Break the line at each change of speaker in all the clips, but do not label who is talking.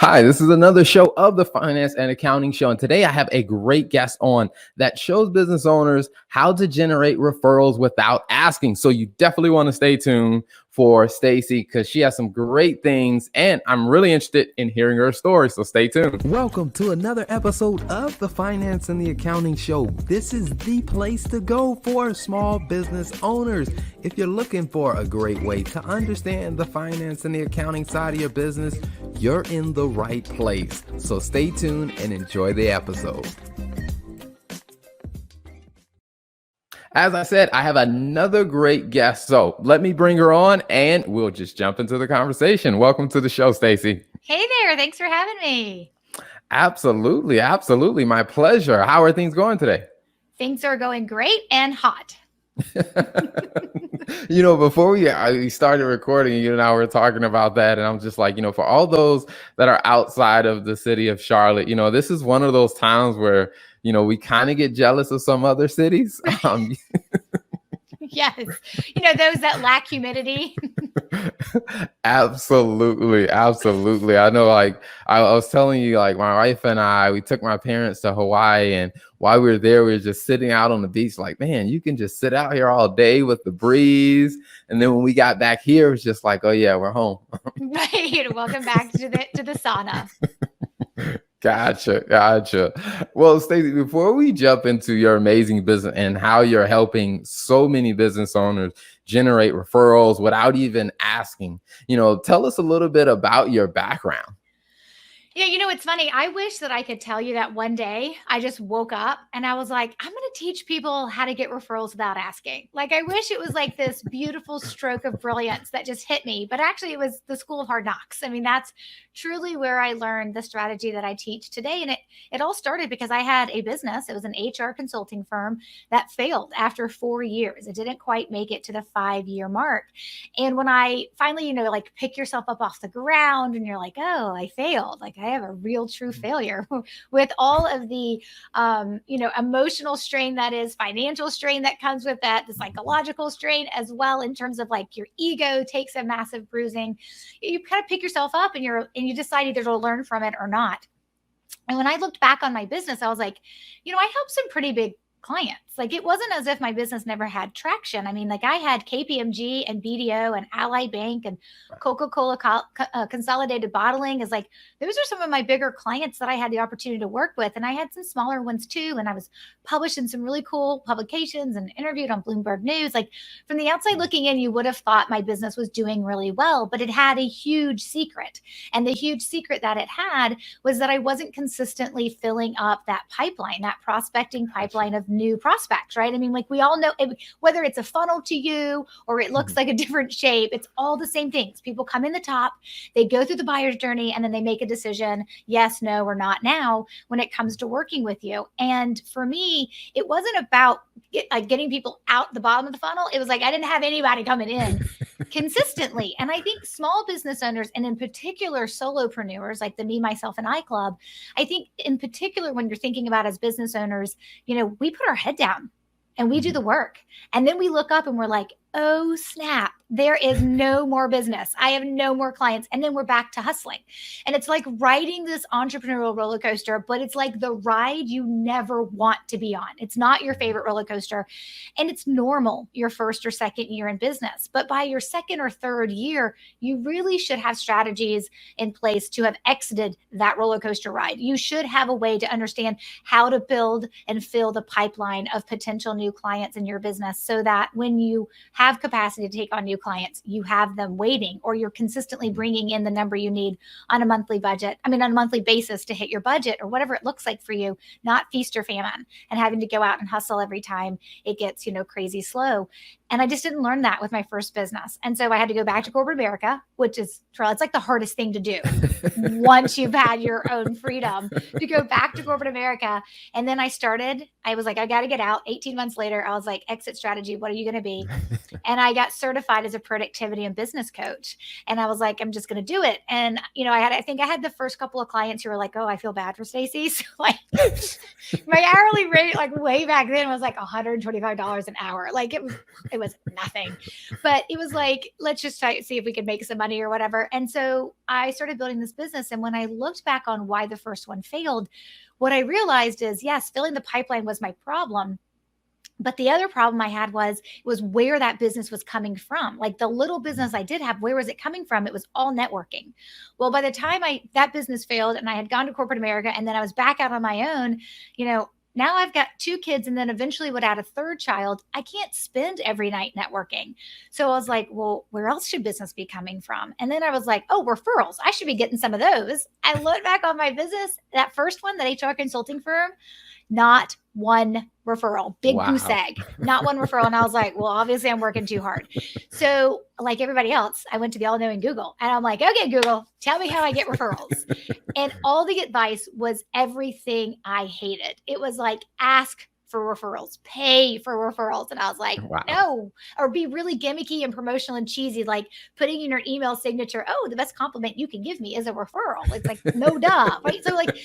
Hi, this is another show of the Finance and Accounting Show. And today I have a great guest on that shows business owners how to generate referrals without asking. So you definitely want to stay tuned for Stacey because she has some great things and I'm really interested in hearing her story. So stay tuned. Welcome to another episode of the Finance and the Accounting Show. This is the place to go for small business owners. If you're looking for a great way to understand the finance and the accounting side of your business, you're in the right place. So stay tuned and enjoy the episode. As I said, I have another great guest. So let me bring her on and we'll just jump into the conversation. Welcome to the show, Stacey.
Hey there. Thanks for having me.
Absolutely. Absolutely. My pleasure. How are things going today?
Things are going great and hot.
Before we started recording, you and I were talking about that. And I'm just like, for all those that are outside of the city of Charlotte, this is one of those times where, we kind of get jealous of some other cities.
Yes. Those that lack humidity.
Absolutely. Absolutely. I know, I was telling you, my wife and we took my parents to Hawaii, and while we were there, we were just sitting out on the beach, man, you can just sit out here all day with the breeze. And then when we got back here, it was just like, oh yeah, we're home.
Right. Welcome back to the sauna.
Gotcha. Well, Stacey, before we jump into your amazing business and how you're helping so many business owners generate referrals without even asking, tell us a little bit about your background.
Yeah, it's funny. I wish that I could tell you that one day I just woke up and I was like, I'm going to teach people how to get referrals without asking. I wish it was like this beautiful stroke of brilliance that just hit me. But actually, it was the school of hard knocks. I mean, that's truly where I learned the strategy that I teach today. And it all started because I had a business. It was an HR consulting firm that failed after 4 years. It didn't quite make it to the 5-year mark. And when I finally, pick yourself up off the ground and you're like, oh, I failed. I have a real true failure with all of the, emotional strain that is, financial strain that comes with that, the psychological strain as well in terms of your ego takes a massive bruising. You kind of pick yourself up and you decide either to learn from it or not. And when I looked back on my business, I was like, I helped some pretty big clients. It wasn't as if my business never had traction. I mean, I had KPMG and BDO and Ally Bank and Coca-Cola Consolidated Bottling those are some of my bigger clients that I had the opportunity to work with. And I had some smaller ones too. And I was published in some really cool publications and interviewed on Bloomberg News. From the outside looking in, you would have thought my business was doing really well, but it had a huge secret. And the huge secret that it had was that I wasn't consistently filling up that pipeline, that prospecting pipeline of new prospects, right? I mean, we all know whether it's a funnel to you or it looks like a different shape, it's all the same things. People come in the top, they go through the buyer's journey, and then they make a decision, yes, no, or not now when it comes to working with you. And for me, it wasn't about getting people out the bottom of the funnel. It was I didn't have anybody coming in consistently. And I think small business owners, and in particular solopreneurs like the Me, Myself, and I Club, I think in particular when you're thinking about as business owners, we put our head down and we do the work. And then we look up and we're like, oh, snap, there is no more business. I have no more clients. And then we're back to hustling. And it's like riding this entrepreneurial roller coaster, but it's like the ride you never want to be on. It's not your favorite roller coaster. And it's normal your first or second year in business. But by your second or third year, you really should have strategies in place to have exited that roller coaster ride. You should have a way to understand how to build and fill the pipeline of potential new clients in your business so that when you have capacity to take on new clients, you have them waiting, or you're consistently bringing in the number you need on a monthly basis to hit your budget or whatever it looks like for you, not feast or famine and having to go out and hustle every time it gets, crazy slow. And I just didn't learn that with my first business. And so I had to go back to corporate America, which is, it's the hardest thing to do once you've had your own freedom to go back to corporate America. And then I was like, I got to get out. 18 months later, I was like, exit strategy, what are you going to be? And I got certified as a productivity and business coach. And I was like, I'm just going to do it. And, I think I had the first couple of clients who were like, oh, I feel bad for Stacey. So my hourly rate, way back then was $125 an hour. It It was nothing, but it was like, let's just try see if we could make some money or whatever. And so I started building this business. And when I looked back on why the first one failed, what I realized is, yes, filling the pipeline was my problem. But the other problem I had was where that business was coming from. Like the little business I did have, where was it coming from? It was all networking. Well, by the time that business failed and I had gone to corporate America and then I was back out on my own, now I've got 2 kids and then eventually would add a 3rd child. I can't spend every night networking. So I was like, well, where else should business be coming from? And then I was like, oh, referrals. I should be getting some of those. I looked back on my business, that first one, that HR consulting firm, not one referral, big goose egg, not one referral. And I was like, well, obviously I'm working too hard. So like everybody else, I went to the all-knowing Google and I'm like, okay, Google, tell me how I get referrals. And all the advice was everything I hated. It was like, ask for referrals, pay for referrals. And I was like, no, or be really gimmicky and promotional and cheesy, like putting in your email signature, oh, the best compliment you can give me is a referral. It's like, no, duh, right? So like,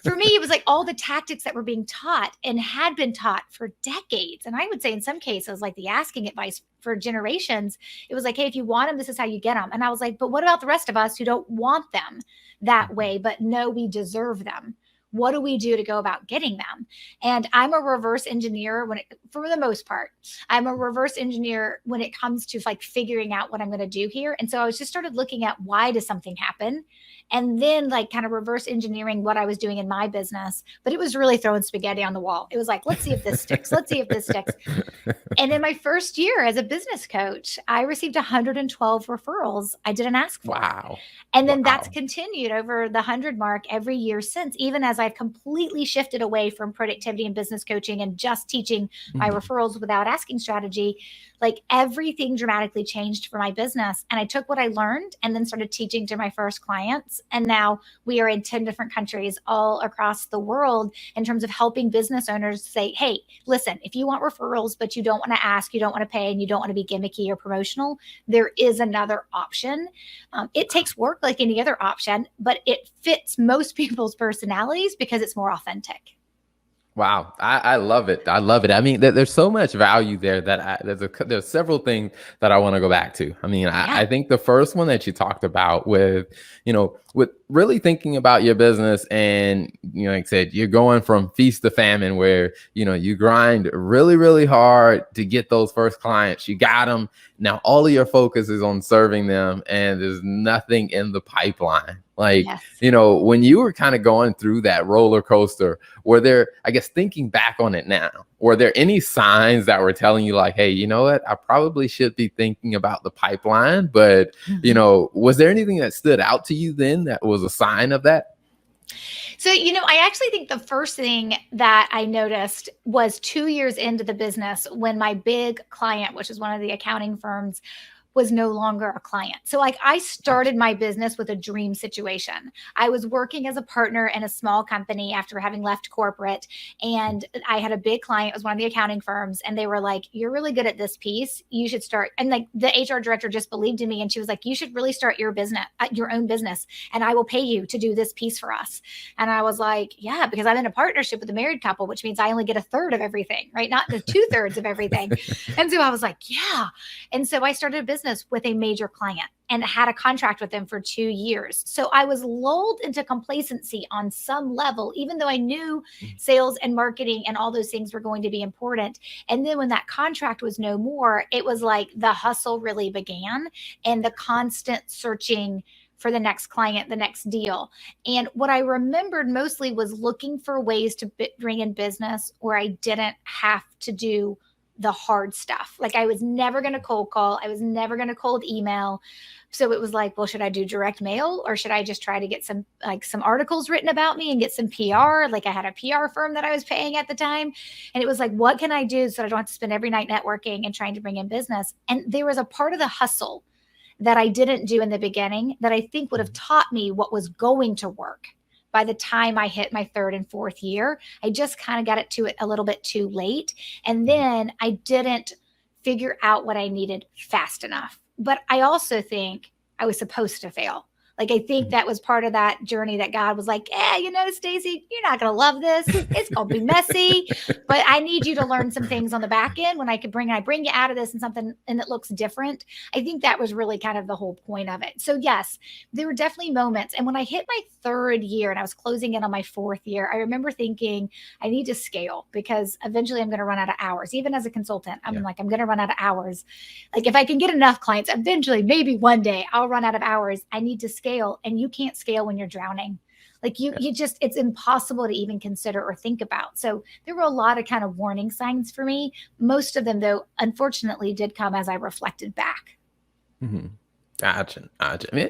for me, it was like all the tactics that were being taught and had been taught for decades. And I would say in some cases, like the asking advice for generations, it was like, hey, if you want them, this is how you get them. And I was like, but what about the rest of us who don't want them that way, but know we deserve them? What do we do to go about getting them? And I'm a reverse engineer for the most part. I'm a reverse engineer when it comes to like figuring out what I'm going to do here. And so I was just started looking at why does something happen? And then like kind of reverse engineering what I was doing in my business. But it was really throwing spaghetti on the wall. It was like, let's see if this sticks. Let's see if this sticks. And in my first year as a business coach, I received 112 referrals I didn't ask for.
Wow.
And then that's continued over the 100 mark every year since, even as I've completely shifted away from productivity and business coaching and just teaching my referrals without asking strategy. Like everything dramatically changed for my business. And I took what I learned and then started teaching to my first clients. And now we are in 10 different countries all across the world in terms of helping business owners say, hey, listen, if you want referrals, but you don't want to ask, you don't want to pay, and you don't want to be gimmicky or promotional, there is another option. It takes work like any other option, but it fits most people's personalities because it's more authentic.
Wow. I love it. I love it. I mean, there's so much value there that there's several things that I want to go back to. I mean, I think the first one that you talked about with really thinking about your business and, like I said, you're going from feast to famine where, you grind really, really hard to get those first clients. You got them. Now all of your focus is on serving them and there's nothing in the pipeline. Like, when you were kind of going through that roller coaster, were there, I guess, thinking back on it now, were there any signs that were telling you like, hey, you know what, I probably should be thinking about the pipeline, but, was there anything that stood out to you then that was a sign of that?
So, I actually think the first thing that I noticed was 2 years into the business when my big client, which is one of the accounting firms, was no longer a client. So like I started my business with a dream situation. I was working as a partner in a small company after having left corporate. And I had a big client, it was one of the accounting firms. And they were like, you're really good at this piece. You should start. And like the HR director just believed in me. And she was like, you should really start your own business. And I will pay you to do this piece for us. And I was like, yeah, because I'm in a partnership with a married couple, which means I only get 1/3 of everything, right? Not the 2/3 of everything. And so I was like, yeah. And so I started a business with a major client and had a contract with them for 2 years. So I was lulled into complacency on some level, even though I knew sales and marketing and all those things were going to be important. And then when that contract was no more, it was like the hustle really began and the constant searching for the next client, the next deal. And what I remembered mostly was looking for ways to bring in business where I didn't have to do the hard stuff. Like I was never going to cold call. I was never going to cold email. So it was like, well, should I do direct mail or should I just try to get some articles written about me and get some PR? Like I had a PR firm that I was paying at the time. And it was like, what can I do so I don't have to spend every night networking and trying to bring in business? And there was a part of the hustle that I didn't do in the beginning that I think would have taught me what was going to work. By the time I hit my 3rd and 4th year, I just kind of got to it a little bit too late. And then I didn't figure out what I needed fast enough. But I also think I was supposed to fail. Like, I think that was part of that journey that God was like, Stacey, you're not going to love this. It's going to be messy, but I need you to learn some things on the back end when I bring you out of this and something, and it looks different. I think that was really kind of the whole point of it. So yes, there were definitely moments. And when I hit my 3rd year and I was closing in on my 4th year, I remember thinking I need to scale because eventually I'm going to run out of hours. Even as a consultant, I'm going to run out of hours. Like, if I can get enough clients, eventually, maybe one day I'll run out of hours. I need to scale, and you can't scale when you're drowning. Like you just, it's impossible to even consider or think about. So there were a lot of kind of warning signs for me. Most of them, though, unfortunately did come as I reflected back.
Mm-hmm. Gotcha.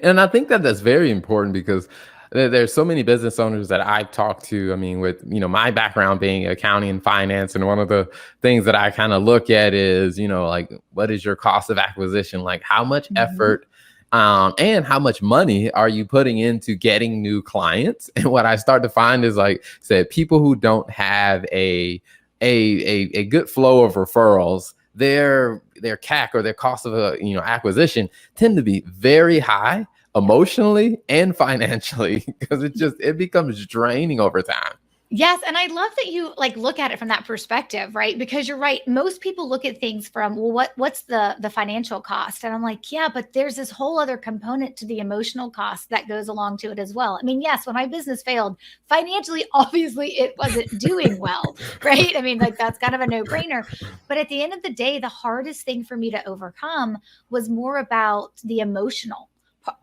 And I think that that's very important because there's so many business owners that I've talked to. I mean, with, my background being accounting and finance. And one of the things that I kind of look at is, like, what is your cost of acquisition? Like, how much effort and how much money are you putting into getting new clients? And what I start to find is, like, said, people who don't have a good flow of referrals, their CAC, or their cost of acquisition, tend to be very high emotionally and financially, because it becomes draining over time.
Yes. And I love that you look at it from that perspective, right? Because you're right. Most people look at things from, well, what's the financial cost? And I'm like, yeah, but there's this whole other component to the emotional cost that goes along to it as well. I mean, yes, when my business failed financially, obviously it wasn't doing well, right? I mean, that's kind of a no-brainer. But at the end of the day, the hardest thing for me to overcome was more about the emotional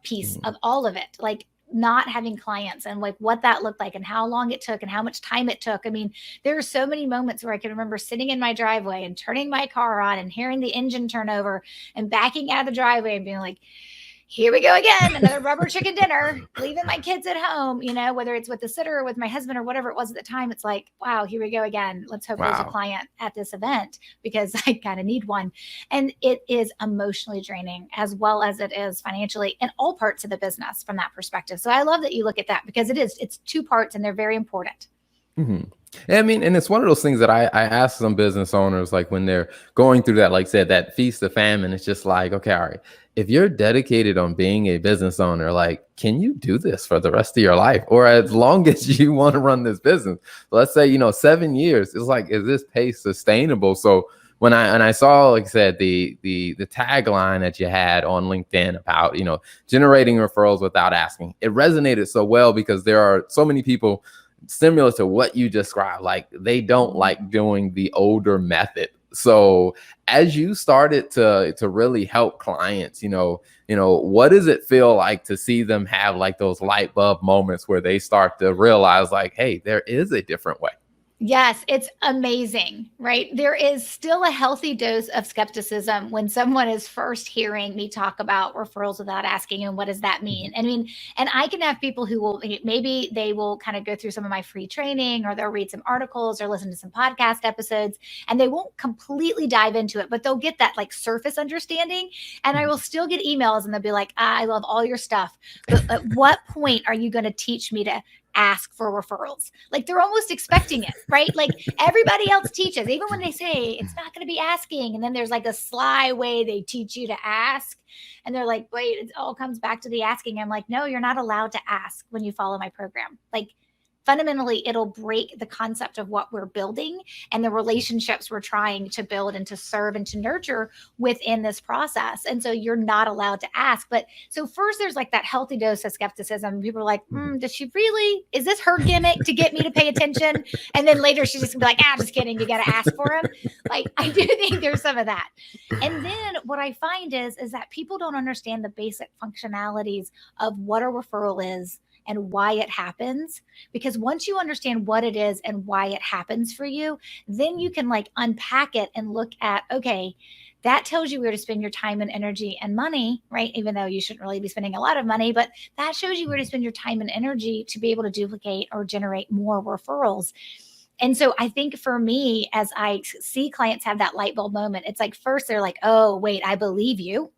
piece of all of it. Like, not having clients and what that looked like and how long it took and how much time it took. I mean, there are so many moments where I can remember sitting in my driveway and turning my car on and hearing the engine turn over and backing out of the driveway and being like, here we go again, another rubber chicken dinner, leaving my kids at home, whether it's with the sitter or with my husband or whatever it was at the time. It's like, wow, here we go again. Let's hope there's a client at this event because I kind of need one. And it is emotionally draining as well as it is financially in all parts of the business from that perspective. So I love that you look at that because it's 2 parts and they're very important.
Mm-hmm. I mean, and it's one of those things that I ask some business owners, like, when they're going through that, like I said, that feast of famine. It's just like, okay, all right, if you're dedicated on being a business owner, like, can you do this for the rest of your life, or as long as you want to run this business? Let's say, 7 years. It's like, is this pace sustainable? So when I saw, like I said, the tagline that you had on LinkedIn about, generating referrals without asking, it resonated so well because there are so many people similar to what you described. Like, they don't like doing the older method. So as you started to really help clients, what does it feel like to see them have like those light bulb moments where they start to realize, like, hey, there is a different way?
Yes, it's amazing, right? There is still a healthy dose of skepticism when someone is first hearing me talk about referrals without asking, and what does that mean? I mean, and I can have people who will, maybe they will kind of go through some of my free training, or they'll read some articles or listen to some podcast episodes, and they won't completely dive into it, but they'll get that surface understanding. And I will still get emails and they'll be like, I love all your stuff, but at what point are you going to teach me to ask for referrals? Like, they're almost expecting it, right? Like, everybody else teaches, even when they say it's not going to be asking. And then there's a sly way they teach you to ask. And they're like, wait, it all comes back to the asking. I'm like, no, you're not allowed to ask when you follow my program. Like, fundamentally, it'll break the concept of what we're building and the relationships we're trying to build and to serve and to nurture within this process. And so you're not allowed to ask. But so first, there's that healthy dose of skepticism. People are like, does she really, is this her gimmick to get me to pay attention? And then later she's just gonna be like, just kidding, you got to ask for him. Like, I do think there's some of that. And then what I find is that people don't understand the basic functionalities of what a referral is and why it happens. Because once you understand what it is and why it happens for you, then you can unpack it and look at, okay, that tells you where to spend your time and energy and money, right? Even though you shouldn't really be spending a lot of money, but that shows you where to spend your time and energy to be able to duplicate or generate more referrals. And so I think for me, as I see clients have that light bulb moment, it's like, first they're like, oh, wait, I believe you.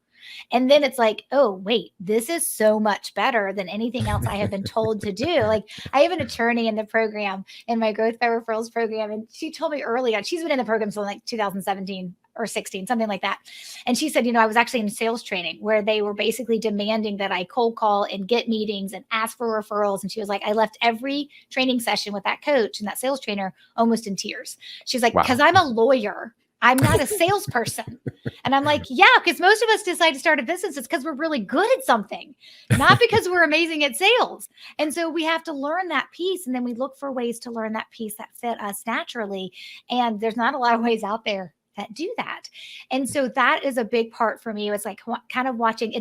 And then it's like, oh, wait, this is so much better than anything else I have been told to do. Like, I have an attorney in the program, in my Growth by Referrals program, and she told me early on, she's been in the program since 2017, or 16, something like that. And she said, I was actually in sales training where they were basically demanding that I cold call and get meetings and ask for referrals. And she was like, I left every training session with that coach and that sales trainer almost in tears. She's like, because I'm a lawyer. I'm not a salesperson. And I'm like, yeah, because most of us decide to start a business. It's because we're really good at something, not because we're amazing at sales. And so we have to learn that piece. And then we look for ways to learn that piece that fit us naturally. And there's not a lot of ways out there that do that. And so that is a big part for me. It's like kind of watching.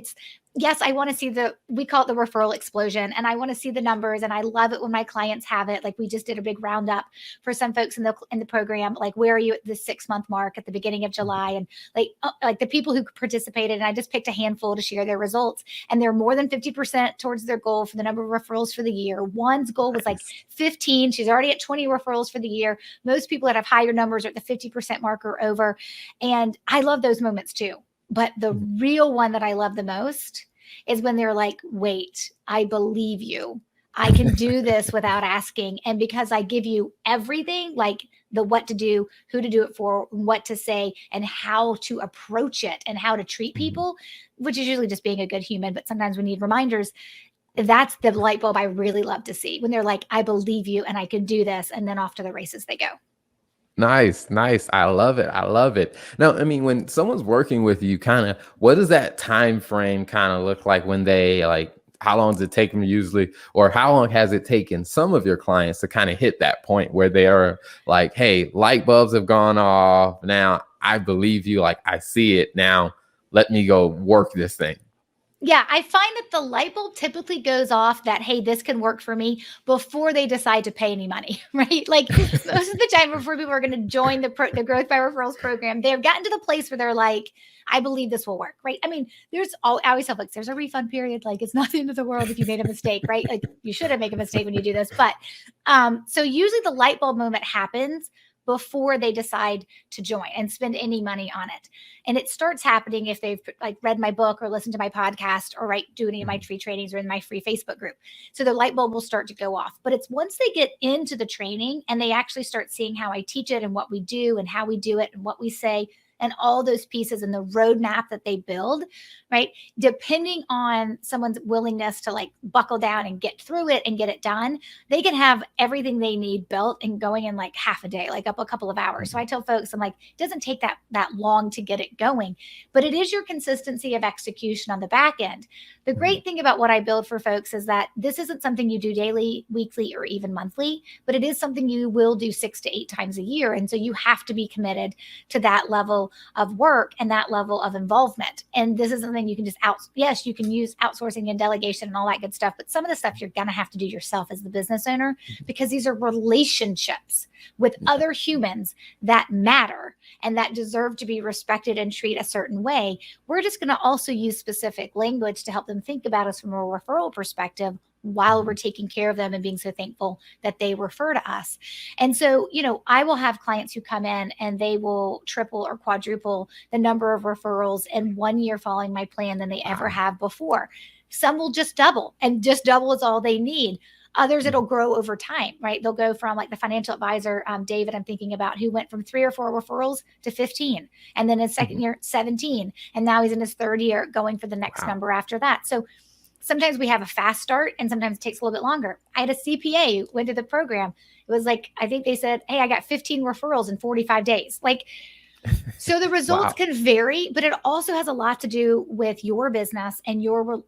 Yes, I want to see we call it the referral explosion, and I want to see the numbers, and I love it when my clients have it. Like we just did a big roundup for some folks in the program, like where are you at the 6-month mark at the beginning of July, and like the people who participated, and I just picked a handful to share their results, and they're more than 50% towards their goal for the number of referrals for the year. One's goal was like 15. She's already at 20 referrals for the year. Most people that have higher numbers are at the 50% mark or over, and I love those moments too. But the real one that I love the most is when they're like, wait, I believe you. I can do this without asking. And because I give you everything, like the what to do, who to do it for, what to say, and how to approach it and how to treat people, which is usually just being a good human. But sometimes we need reminders. That's the light bulb I really love to see when they're like, I believe you and I can do this. And then off to the races they go.
Nice. I love it. Now, I mean, when someone's working with you, what does that time frame kind of look like when they how long does it take them usually, or how long has it taken some of your clients to kind of hit that point where they are like, hey, light bulbs have gone off. Now I believe you. Like I see it now. Let me go work this thing.
Yeah, I find that the light bulb typically goes off that, hey, this can work for me before they decide to pay any money, right? Like most of the time before people are going to join the Growth by Referrals program, they've gotten to the place where they're like, I believe this will work, right? I mean, I always tell folks, there's a refund period. Like it's not the end of the world if you made a mistake, right? Like you shouldn't make a mistake when you do this. But so usually the light bulb moment happens before they decide to join and spend any money on it. And it starts happening if they've read my book or listened to my podcast or do any of my free trainings or in my free Facebook group. So the light bulb will start to go off. But it's once they get into the training and they actually start seeing how I teach it and what we do and how we do it and what we say and all those pieces and the roadmap that they build, right? Depending on someone's willingness to buckle down and get through it and get it done, they can have everything they need built and going in half a day, up a couple of hours. So I tell folks, I'm like, it doesn't take that long to get it going, but it is your consistency of execution on the back end. The great thing about what I build for folks is that this isn't something you do daily, weekly, or even monthly, but it is something you will do 6 to 8 times a year. And so you have to be committed to that level of work and that level of involvement. And this is something you can just yes, you can use outsourcing and delegation and all that good stuff. But some of the stuff you're going to have to do yourself as the business owner, because these are relationships with other humans that matter and that deserve to be respected and treated a certain way. We're just going to also use specific language to help them think about us from a referral perspective while we're taking care of them and being so thankful that they refer to us. And so, I will have clients who come in and they will triple or quadruple the number of referrals in 1 year following my plan than they ever have before. Some will just double, and just double is all they need. Others, it'll grow over time, right? They'll go from the financial advisor, David, I'm thinking about, who went from 3 or 4 referrals to 15, and then his second year, 17. And now he's in his third year going for the next number after that. So sometimes we have a fast start and sometimes it takes a little bit longer. I had a CPA who went to the program. It was I think they said, hey, I got 15 referrals in 45 days. So the results can vary, but it also has a lot to do with your business and your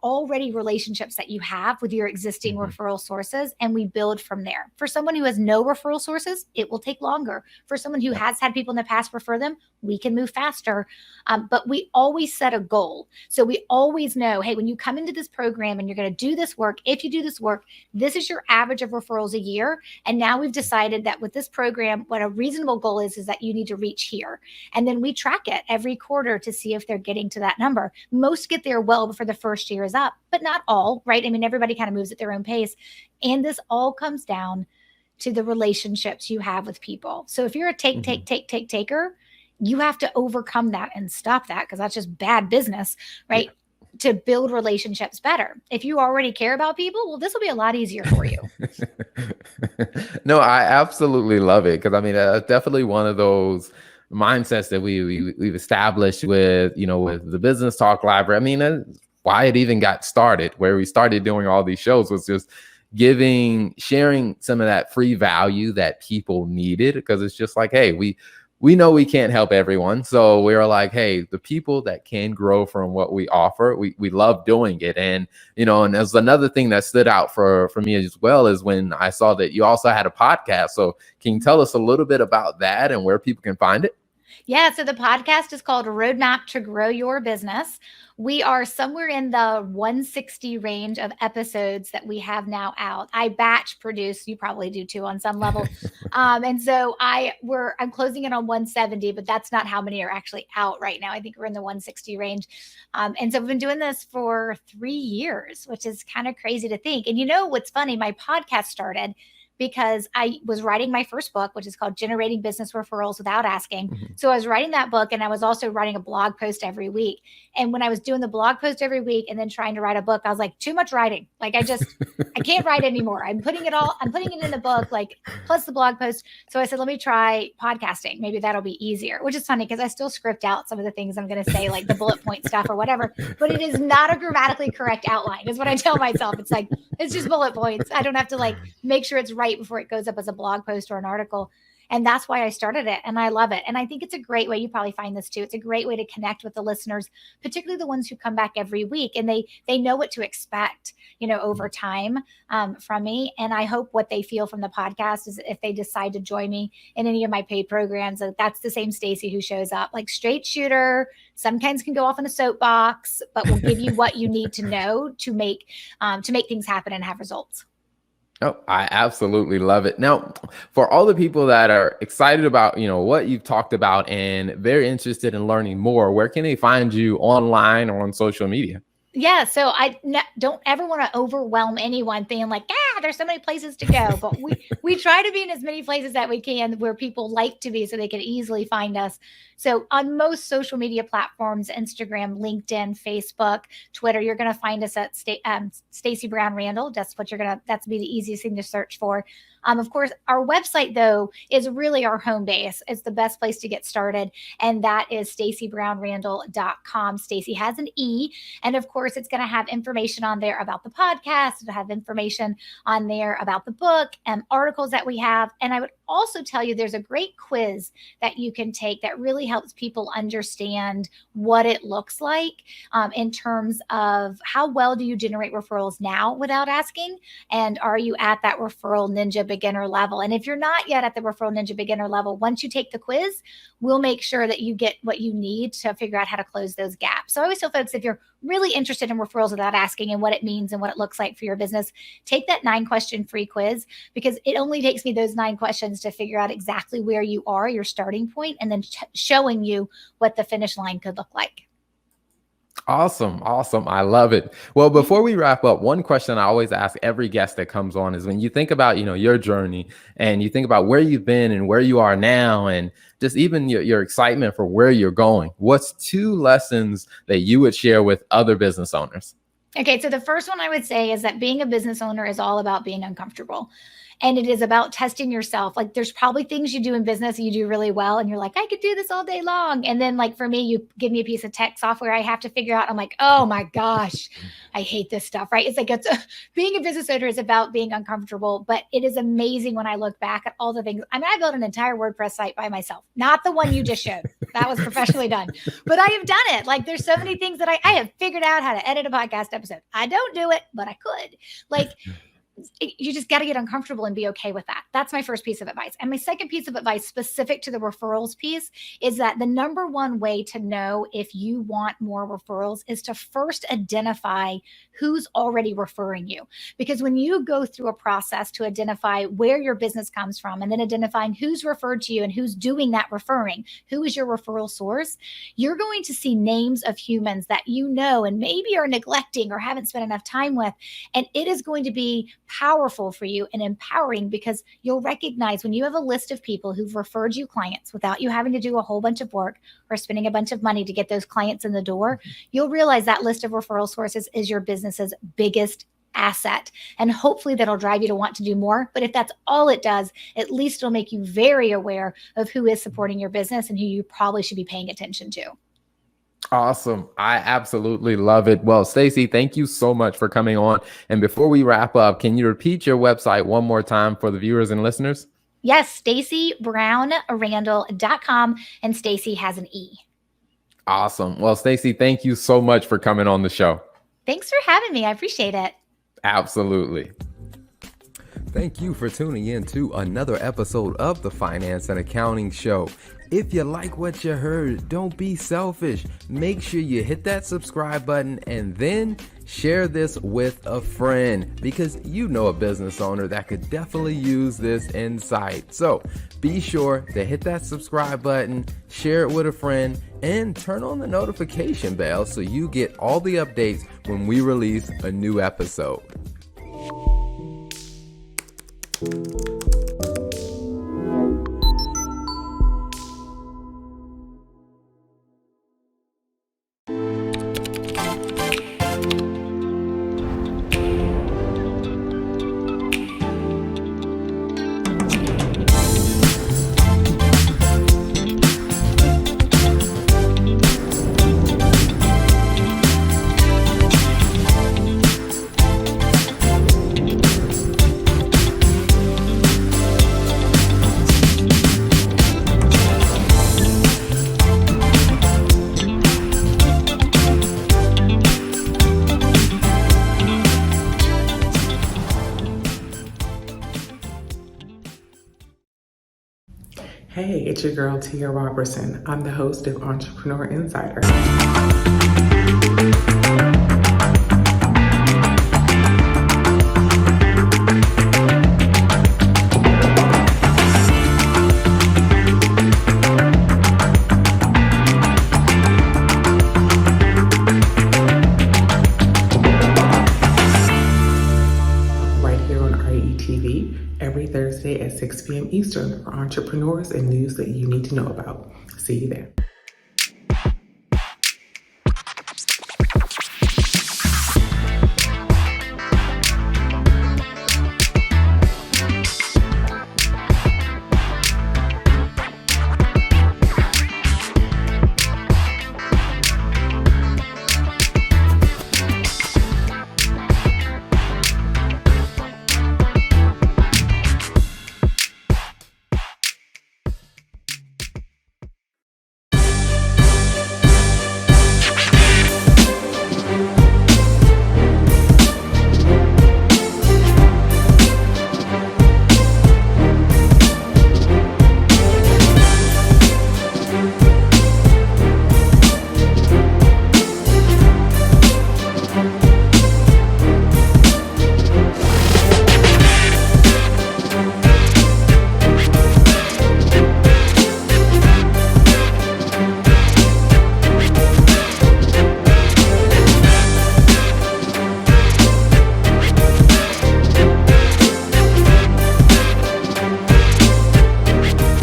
already relationships that you have with your existing referral sources. And we build from there. For someone who has no referral sources, it will take longer. For someone who has had people in the past refer them, we can move faster. But we always set a goal. So we always know, hey, when you come into this program and you're going to do this work, if you do this work, this is your average of referrals a year. And now we've decided that with this program, what a reasonable goal is that you need to reach here. And then we track it every quarter to see if they're getting to that number. Most get there well before the first year is up, but not all, right? I mean, everybody kind of moves at their own pace. And this all comes down to the relationships you have with people. So if you're a taker, you have to overcome that and stop that, because that's just bad business, right? Yeah. To build relationships better. If you already care about people, well, this will be a lot easier for you.
No, I absolutely love it. Because I mean, definitely one of those mindsets that we've established with, with the Business Talk Library. I mean, that's why it even got started, where we started doing all these shows, was just sharing some of that free value that people needed, because it's just like, hey, we know we can't help everyone. So we were like, hey, the people that can grow from what we offer, we love doing it. And, and there's another thing that stood out for me as well, is when I saw that you also had a podcast. So can you tell us a little bit about that and where people can find it?
Yeah, so the podcast is called Roadmap to Grow Your Business. We are somewhere in the 160 range of episodes that we have now out. I batch produce, you probably do too on some level. And so I'm closing in on 170, but that's not how many are actually out right now. I think we're in the 160 range. And so we've been doing this for 3 years, which is kind of crazy to think. And what's funny, my podcast started because I was writing my first book, which is called Generating Business Referrals Without Asking.
Mm-hmm.
So I was writing that book, and I was also writing a blog post every week. And when I was doing the blog post every week and then trying to write a book, I was like, too much writing. Like I can't write anymore. I'm putting it in the book, like plus the blog post. So I said, let me try podcasting. Maybe that'll be easier, which is funny because I still script out some of the things I'm going to say, like the bullet point stuff or whatever, but it is not a grammatically correct outline is what I tell myself. It's like, it's just bullet points. I don't have to like make sure it's right before it goes up as a blog post or an article. And that's why I started it. And I love it. And I think it's a great way. You probably find this too. It's a great way to connect with the listeners, particularly the ones who come back every week, and they know what to expect, over time from me. And I hope what they feel from the podcast is, if they decide to join me in any of my paid programs, that's the same Stacey who shows up, like straight shooter, sometimes can go off in a soapbox, but will give you what you need to know to make things happen and have results.
Oh, I absolutely love it. Now, for all the people that are excited about, what you've talked about and very interested in learning more, where can they find you online or on social media?
Yeah, so I don't ever want to overwhelm anyone being like, there's so many places to go. But we try to be in as many places that we can where people like to be, so they can easily find us. So on most social media platforms, Instagram, LinkedIn, Facebook, Twitter, you're going to find us at Stacey Brown Randall. That's be the easiest thing to search for. Of course, our website, though, is really our home base. It's the best place to get started. And that is StaceyBrownRandall.com. Stacey has an E. And of course, it's going to have information on there about the podcast. It'll have information on there about the book and articles that we have. And I would also tell you there's a great quiz that you can take that really helps people understand what it looks like in terms of how well do you generate referrals now without asking? And are you at that referral ninja beginner level? And if you're not yet at the referral ninja beginner level, once you take the quiz, we'll make sure that you get what you need to figure out how to close those gaps. So I always tell folks, if you're really interested in referrals without asking and what it means and what it looks like for your business, take that 9-question free quiz, because it only takes me those 9 questions to figure out exactly where you are, your starting point, and then showing you what the finish line could look like.
Awesome. I love it. Well, before we wrap up, one question I always ask every guest that comes on is, when you think about, your journey, and you think about where you've been and where you are now, and just even your excitement for where you're going, what's 2 lessons that you would share with other business owners?
Okay, so the first one I would say is that being a business owner is all about being uncomfortable. And it is about testing yourself. Like, there's probably things you do in business you do really well, and you're like, I could do this all day long. And then, like, for me, you give me a piece of tech software I have to figure out. I'm like, oh my gosh, I hate this stuff, right? It's like, being a business owner is about being uncomfortable, but it is amazing when I look back at all the things. I mean, I built an entire WordPress site by myself, not the one you just showed. That was professionally done, but I have done it. Like, there's so many things that I have figured out how to edit a podcast episode. I don't do it, but I could. Like, you just got to get uncomfortable and be okay with that. That's my first piece of advice. And my second piece of advice, specific to the referrals piece, is that the number one way to know if you want more referrals is to first identify who's already referring you. Because when you go through a process to identify where your business comes from, and then identifying who's referred to you and who's doing that referring, who is your referral source, you're going to see names of humans that you know and maybe are neglecting or haven't spent enough time with. And it is going to be powerful for you and empowering, because you'll recognize when you have a list of people who've referred you clients without you having to do a whole bunch of work or spending a bunch of money to get those clients in the door, you'll realize that list of referral sources is your business's biggest asset. And hopefully that'll drive you to want to do more. But if that's all it does, at least it'll make you very aware of who is supporting your business and who you probably should be paying attention to.
Awesome. I absolutely love it. Well, Stacey, thank you so much for coming on. And before we wrap up, can you repeat your website one more time for the viewers and listeners?
Yes, StaceyBrownRandall.com, and Stacey has an E.
Awesome. Well, Stacey, thank you so much for coming on the show.
Thanks for having me. I appreciate it.
Absolutely. Thank you for tuning in to another episode of the Finance and Accounting Show. If you like what you heard, don't be selfish. Make sure you hit that subscribe button and then share this with a friend, because you know a business owner that could definitely use this insight. So be sure to hit that subscribe button, share it with a friend, and turn on the notification bell so you get all the updates when we release a new episode.
Hey, it's your girl, Tia Robertson. I'm the host of Entrepreneur Insider. Right here on RETV, every Thursday at 6 p.m. Eastern for entrepreneurs and news that you need to know about. See you there.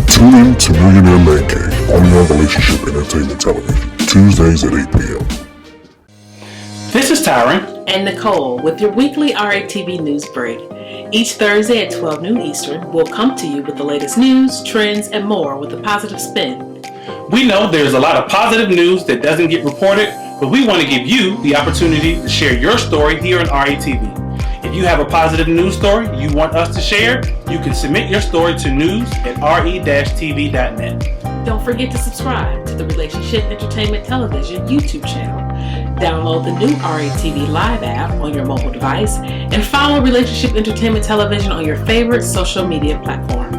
Tune in to Millionaire Man Cave, only on Relationship Entertainment Television, Tuesdays at 8 p.m.
This is Tyron
and Nicole with your weekly RATV news break. Each Thursday at 12 noon Eastern, we'll come to you with the latest news, trends, and more with a positive spin.
We know there's a lot of positive news that doesn't get reported, but we want to give you the opportunity to share your story here on RATV. If you have a positive news story you want us to share, you can submit your story to news@re-tv.net.
Don't forget to subscribe to the Relationship Entertainment Television YouTube channel. Download the new RATV Live app on your mobile device and follow Relationship Entertainment Television on your favorite social media platform.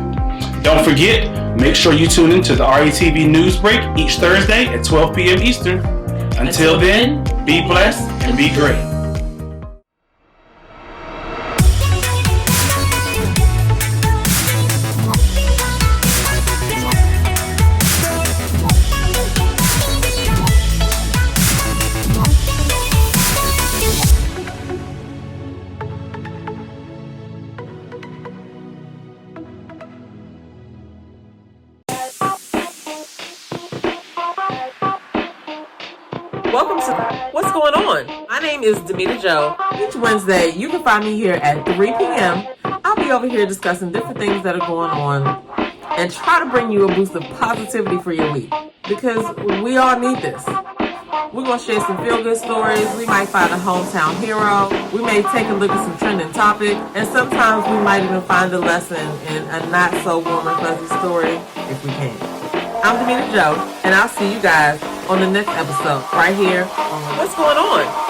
Don't forget, make sure you tune into the RATV News Break each Thursday at 12 p.m. Eastern. Until then, be blessed and be great.
Welcome to What's Going On? My name is Demita Joe. Each Wednesday, you can find me here at 3 p.m. I'll be over here discussing different things that are going on and try to bring you a boost of positivity for your week, because we all need this. We're going to share some feel-good stories. We might find a hometown hero. We may take a look at some trending topic. And sometimes we might even find a lesson in a not-so-warm and fuzzy story if we can. I'm Demita Joe, and I'll see you guys on the next episode right here on What's Going On?